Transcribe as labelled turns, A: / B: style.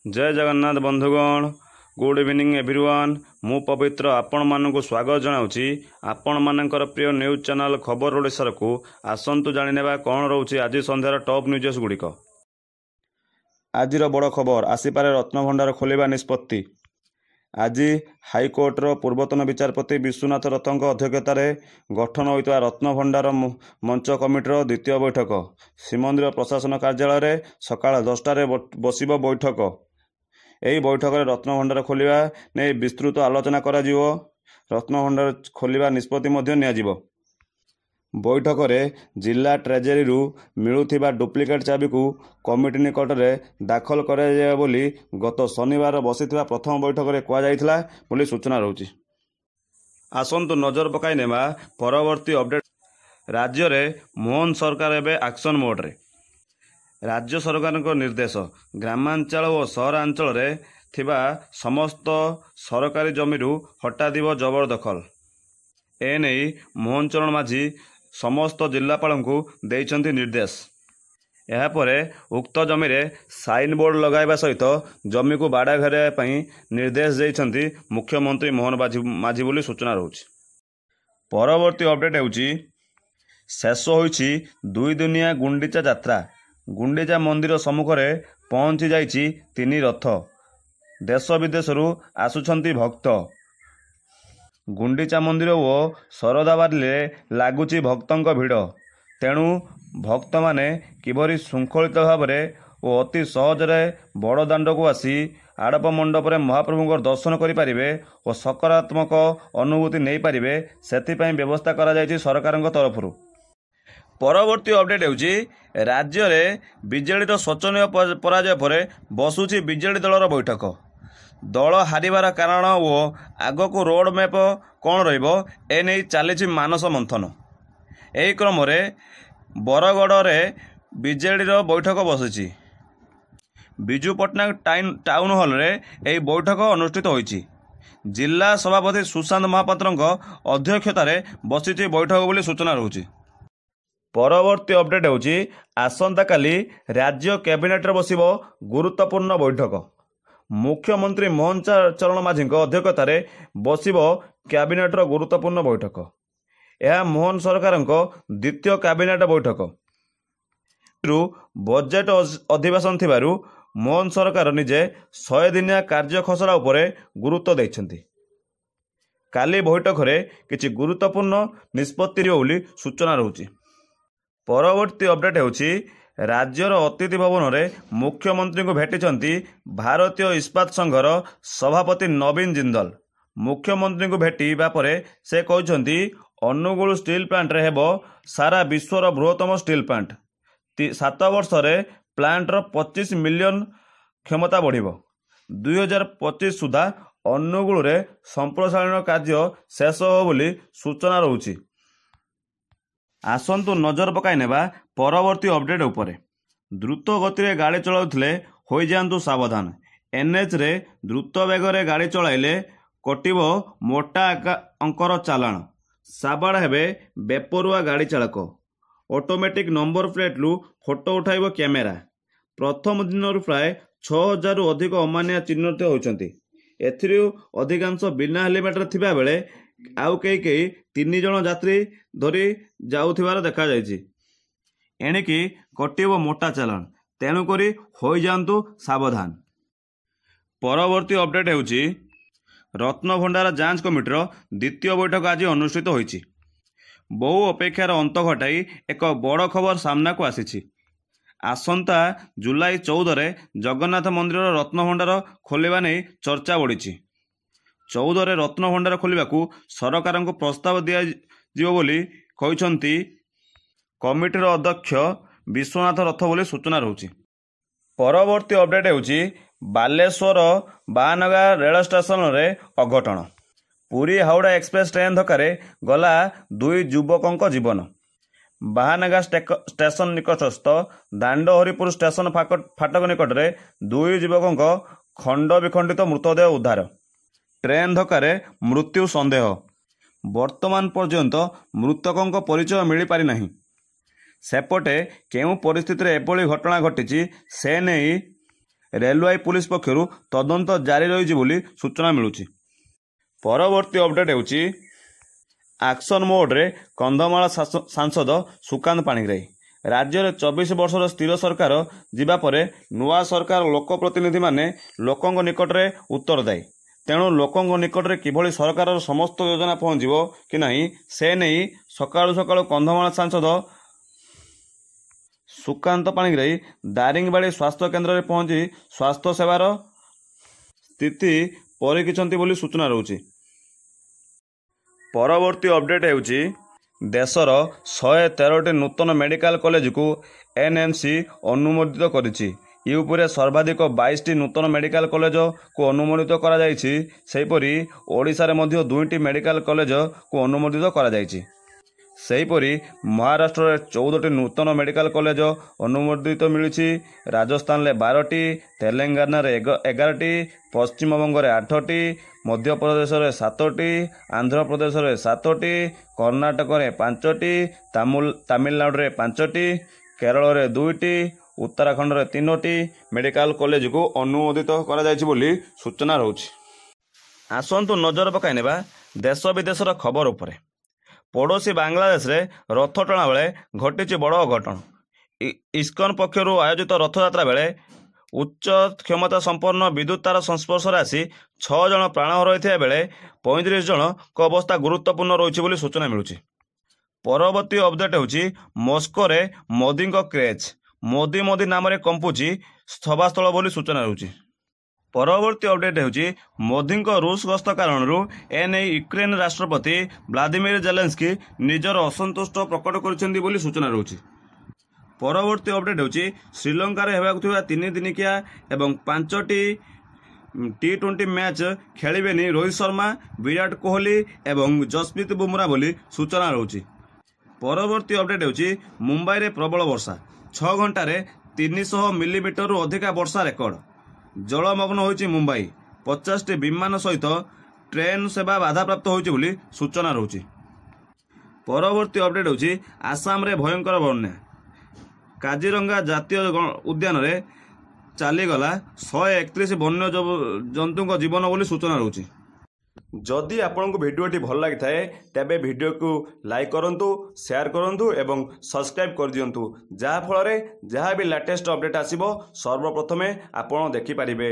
A: जय जगन्नाथ बंधुगण good evening everyone मु पवित्र आपण मानक स्वागत जनाऊँगी आपण मानकर प्रिय न्यूज चैनल खबर ओडिशार को आसंतु जानिनेबा कौन रोचे आज संध्यार टॉप न्यूज गुड़िक। आज बड़ खबर आसीपारे रत्नभंडार खोलिबा निष्पत्ति। आज हाइकोर्टर पूर्वतन विचारपति विश्वनाथ रथों अध्यक्षतार गठन होता रत्नभंडार मंच कमिटर द्वितीय बैठक श्रीमंदिर प्रशासन कार्यालय सकाळ 10टार बसिब बैठक। यही बैठक में रत्नभंडार खोलिबा ने विस्तृत आलोचना करा जिवो। रत्नभंडार खोलिबा निष्पत्ति मध्य नियाजिवो। बैठक में जिला ट्रेजेरी मिलुथिबा डुप्लिकेट चाबी को कमिटी निकट में दाखल कराया बोली गत शनिवार बसिथिबा प्रथम बैठक में कहुला बोली सूचना रहुछि। आसंतु नजर पकाई नेबा परवर्ती अपडेट। राज्य में मोहन सरकार एवं एक्शन मोड रे। राज्य सरकार निर्देश ग्रामांचल और सहरांचल में थिबा समस्त सरकारी जमीरू हटा दिव जबरदखल। एने मोहन चरण माझी समस्त जिलापाल को देइछंती निर्देश। यापर उक्त जमी रे साइन बोर्ड लगाइबा सहित जमी को बाड़ा घेराइबा पई निर्देश देइछंती मुख्यमंत्री मोहन माझी बोली सूचना रहुछि। परवर्ती अपडेट हेउछि शेष होइछि 2 दिनिया गुंडीचा यात्रा। गुंडीचा मंदिर सम्मुख में पहुंची जाइछि 3 रथ। देश विदेशरू आसुछंती भक्त। गुंडीचा मंदिर और शरदाबादी लगुच भक्तों भिड़। तेणु भक्त माने किभरी श्रृंखलित भाव में और अति सहजरे बड़ दांड को आसी आड़प मंडप में महाप्रभु दर्शन करें और सकारात्मक अनुभूति नहीं पारे से व्यवस्था करा जायछि सरकार तरफ। परवर्ती अपडेट होउछि राज्य में बीजेडी शोचनीय पराजय पर बसुछि बीजेडी दलर बैठक। दल हारिबार कारण और आग को रोड मैप कौन रहिबो एने चली मानस मंथन। यही क्रम बरगढ़ में बीजेडी बैठक बसी। विजु पट्टनायक टाउन हॉल रे यही बैठक अनुष्ठित होइछि। जिला सभापति सुशांत महापात्र अध्यक्षतार बसी बैठक बोली सूचना रहुछि। परवर्ती अपडेट होउछि आसंता काली राज्य कैबिनेट बसिब गुरुत्वपूर्ण बैठक। मुख्यमंत्री मोहन चरण माझी अध्यक्षतार बसिब कैबिनेटर गुरुत्वपूर्ण बैठक। यह मोहन सरकार द्वितीय कैबिनेट बैठक। बजेट अधिवेशन थिबारु मोहन सरकार निजे 100 दिनिया कार्य खसड़ा उपरे गुरुत्व दैछंती। काली बैठक रे किछि गुरुत्वपूर्ण निष्पत्ति बोली सूचना रहुछि। परवर्ती अपडेट होउछि राज्यर अतिथि भवन में मुख्यमंत्री को भेटिछंती भारतीय इस्पात संघर सभापति नवीन जिंदल। मुख्यमंत्री को भेटिबा परे से कहछंती अनुगुल स्टील प्लांट रे हेबो सारा विश्वर बृहत्तम स्टील प्लांट। 7 वर्ष रे प्लांट रो 25 मिलियन क्षमता बढ़िबो। 2025 सुधा अनुगुल रे संप्रसारण कार्य शेष हो बोली सूचना रहुछि। आसंतु नजर पकाई नेबा परवर्ती अपडेट उपरे। द्रुत गति रे गाड़ी चलाउथिले होई जांतु सावधान। एनएच रे द्रुत वेग रे गाड़ी चलाइले कटिबो मोटा अंकर चालाण। साबाड़ हेबे बेपरुआ गाड़ी चालक। ऑटोमेटिक नंबर प्लेट लु फोटो उठाइबो कैमेरा। प्रथम दिन प्राय 6000 रु अधिक अमान्य चिन्हित होइछंती। एथिरु अधिकांश बिना हेलमेट रे थिबा बेले आउ कई 3 जन यात्री धरी जाउथिबार देखा जायछि। एणिकी कटिबो मोटा चालाण। तेणुकरी होई जांतु सावधान। परवर्ती अपडेट हेउछि रत्नभंडार जांच कमिटीर द्वितीय बैठक आज अनुष्ठित होइछि। बहु अपेक्षार अंत घटाई एक बड़ खबर सामना को आसीछि। आसंता जुलाई 14 रे जगन्नाथ मंदिर रत्नभंडार खोलिबा नै चर्चा बढ़िछि। 14 रे रत्नभंडार खोलिबाकू सरकार को प्रस्ताव दिया जिवो बोली कहिसंती कमिटीर अध्यक्ष विश्वनाथ रथ बोली सूचना रहुछि। परवर्ती अपडेट हेउछि बालेश्वर बानगा रेल स्टेशन रे अघटन। पुरी हावड़ा एक्सप्रेस ट्रेन धक्कारे गला 2 युवकों जीवन। बाहानगा स्टेशन निकटस्थ दांड हरिपुर स्टेशन फाटक निकट में 2 युवकों खंड विखंडित मृतदेह उद्धार। ट्रेन धक्कारे मृत्यु संदेह। वर्तमान पर्यंत मृतकों परिचय मिल पारि नाही। सेपटे केउं परिस्थिति रे एभली घटना घटिछि से नहीं ରେଲୱାଇ ପୁଲିସ ପକ୍ଷରୁ ତଦନ୍ତ ଜାରି ରହିଛି ବୋଲି ସୂଚନା ମିଳୁଛି। ପରବର୍ତ୍ତୀ ଅପଡେଟ୍ ହେଉଛି ଆକ୍ସନ ମୋଡରେ କନ୍ଧମାଳ ସାଂସଦ ସୁକାନ୍ତ ପାଣିଗ୍ରାହୀ। ରାଜ୍ୟରେ 24 ବର୍ଷର ସ୍ଥିର ସରକାର ଯିବା ପରେ ନୂଆ ସରକାର ଲୋକପ୍ରତିନିଧିମାନେ ଲୋକଙ୍କ ନିକଟରେ ଉତ୍ତରଦାୟୀ। ତେଣୁ ଲୋକଙ୍କ ନିକଟରେ କିଭଳି ସରକାରର ସମସ୍ତ ଯୋଜନା ପହଞ୍ଚିବ କି ନାହିଁ ସେ ନେଇ ସକାଳୁ ସକାଳୁ କନ୍ଧମାଳ ସାଂସଦ ସୁକାନ୍ତ ପାଣିଗ୍ରାହୀ ଦାରିଙ୍ଗବାଡ଼ି ସ୍ୱାସ୍ଥ୍ୟ କେନ୍ଦ୍ରରେ ପହଞ୍ଚି ସ୍ୱାସ୍ଥ୍ୟ ସେବାର ସ୍ଥିତି ପରଖିଛନ୍ତି ବୋଲି ସୂଚନା ରହୁଛି। ପରବର୍ତ୍ତୀ ଅପଡେଟ୍ ହେଉଛି ଦେଶର 113ଟି ନୂତନ ମେଡିକାଲ କଲେଜକୁ ଏନ୍ଏମ୍ସି ଅନୁମୋଦିତ କରିଛି। ୟୁପିରେ ସର୍ବାଧିକ 22ଟି ନୂତନ ମେଡିକାଲ କଲେଜକୁ ଅନୁମୋଦିତ କରାଯାଇଛି। ସେହିପରି ଓଡ଼ିଶାରେ ମଧ୍ୟ 2ଟି ମେଡିକାଲ କଲେଜକୁ ଅନୁମୋଦିତ କରାଯାଇଛି। ସେହିପରି ମହାରାଷ୍ଟ୍ରରେ 14ଟି ନୂତନ ମେଡିକାଲ କଲେଜ ଅନୁମୋଦିତ ମିଳିଛି। ରାଜସ୍ଥାନରେ 12ଟି, ତେଲେଙ୍ଗାନାରେ 11ଟି, ପଶ୍ଚିମବଙ୍ଗରେ 8ଟି, ମଧ୍ୟପ୍ରଦେଶରେ 7ଟି, ଆନ୍ଧ୍ରପ୍ରଦେଶରେ 7ଟି, କର୍ଣ୍ଣାଟକରେ 5ଟି, ତାମିଲନାଡୁରେ 5ଟି, କେରଳରେ 2ଟି, ଉତ୍ତରାଖଣ୍ଡରେ 3ଟି ମେଡିକାଲ କଲେଜକୁ ଅନୁମୋଦିତ କରାଯାଇଛି ବୋଲି ସୂଚନା ରହୁଛି। ଆସନ୍ତୁ ନଜର ପକାଇ ନେବା ଦେଶ ବିଦେଶର ଖବର ଉପରେ। ପଡ଼ୋଶୀ ବାଂଲାଦେଶରେ ରଥଟଣା ବେଳେ ଘଟିଛି ବଡ଼ ଅଘଟଣ। ଇସ୍କନ ପକ୍ଷରୁ ଆୟୋଜିତ ରଥଯାତ୍ରା ବେଳେ ଉଚ୍ଚ କ୍ଷମତା ସମ୍ପନ୍ନ ବିଦ୍ୟୁତ ତାର ସଂସ୍ପର୍ଶରେ ଆସି 6 ଜଣ ପ୍ରାଣ ହରାଇଥିବା ବେଳେ 35 ଜଣଙ୍କ ଅବସ୍ଥା ଗୁରୁତ୍ୱପୂର୍ଣ୍ଣ ରହିଛି ବୋଲି ସୂଚନା ମିଳୁଛି। ପରବର୍ତ୍ତୀ ଅପଡେଟ୍ ହେଉଛି ମସ୍କୋରେ ମୋଦିଙ୍କ କ୍ରେଜ୍। ମୋଦି ମୋଦି ନାମରେ କମ୍ପୁଛି ସଭାସ୍ଥଳ ବୋଲି ସୂଚନା ରହୁଛି। ପରବର୍ତ୍ତୀ ଅପଡେଟ୍ ହେଉଛି ମୋଦିଙ୍କ ରୁଷ ଗସ୍ତ କାରଣରୁ ଏନେଇ ୟୁକ୍ରେନ ରାଷ୍ଟ୍ରପତି ଭ୍ଲାଦିମିର ଜେଲେନ୍ସ୍କି ନିଜର ଅସନ୍ତୁଷ୍ଟ ପ୍ରକଟ କରିଛନ୍ତି ବୋଲି ସୂଚନା ରହୁଛି। ପରବର୍ତ୍ତୀ ଅପଡେଟ୍ ହେଉଛି ଶ୍ରୀଲଙ୍କାରେ ହେବାକୁ ଥିବା 3 ଦିନିକିଆ ଏବଂ 5ଟି T20 ମ୍ୟାଚ୍ ଖେଳିବେନି ରୋହିତ ଶର୍ମା, ବିରାଟ କୋହଲି ଏବଂ ଯଶପ୍ରୀତ ବୁମରା ବୋଲି ସୂଚନା ରହୁଛି। ପରବର୍ତ୍ତୀ ଅପଡେଟ୍ ହେଉଛି ମୁମ୍ବାଇରେ ପ୍ରବଳ ବର୍ଷା। 6 ଘଣ୍ଟାରେ 300 ମିଲିମିଟରରୁ ଅଧିକା ବର୍ଷା ରେକର୍ଡ। ଜଳମଗ୍ନ ହୋଇଛି ମୁମ୍ବାଇ। 50ଟି ବିମାନ ସହିତ ଟ୍ରେନ୍ ସେବା ବାଧାପ୍ରାପ୍ତ ହୋଇଛି ବୋଲି ସୂଚନା ରହୁଛି। ପରବର୍ତ୍ତୀ ଅପଡେଟ୍ ହେଉଛି ଆସାମରେ ଭୟଙ୍କର ବନ୍ୟା। କାଜିରଙ୍ଗା ଜାତୀୟ ଉଦ୍ୟାନରେ ଚାଲିଗଲା 131 ବନ୍ୟ ଜନ୍ତୁଙ୍କ ଜୀବନ ବୋଲି ସୂଚନା ରହୁଛି। ଯଦି ଆପଣଙ୍କୁ ଭିଡ଼ିଓଟି ଭଲ ଲାଗିଥାଏ ତେବେ ଭିଡ଼ିଓକୁ ଲାଇକ୍ କରନ୍ତୁ, ସେୟାର କରନ୍ତୁ ଏବଂ ସବସ୍କ୍ରାଇବ୍ କରିଦିଅନ୍ତୁ, ଯାହାଫଳରେ ଯାହା ବି ଲାଟେଷ୍ଟ ଅପଡେଟ୍ ଆସିବ ସର୍ବପ୍ରଥମେ ଆପଣ ଦେଖିପାରିବେ।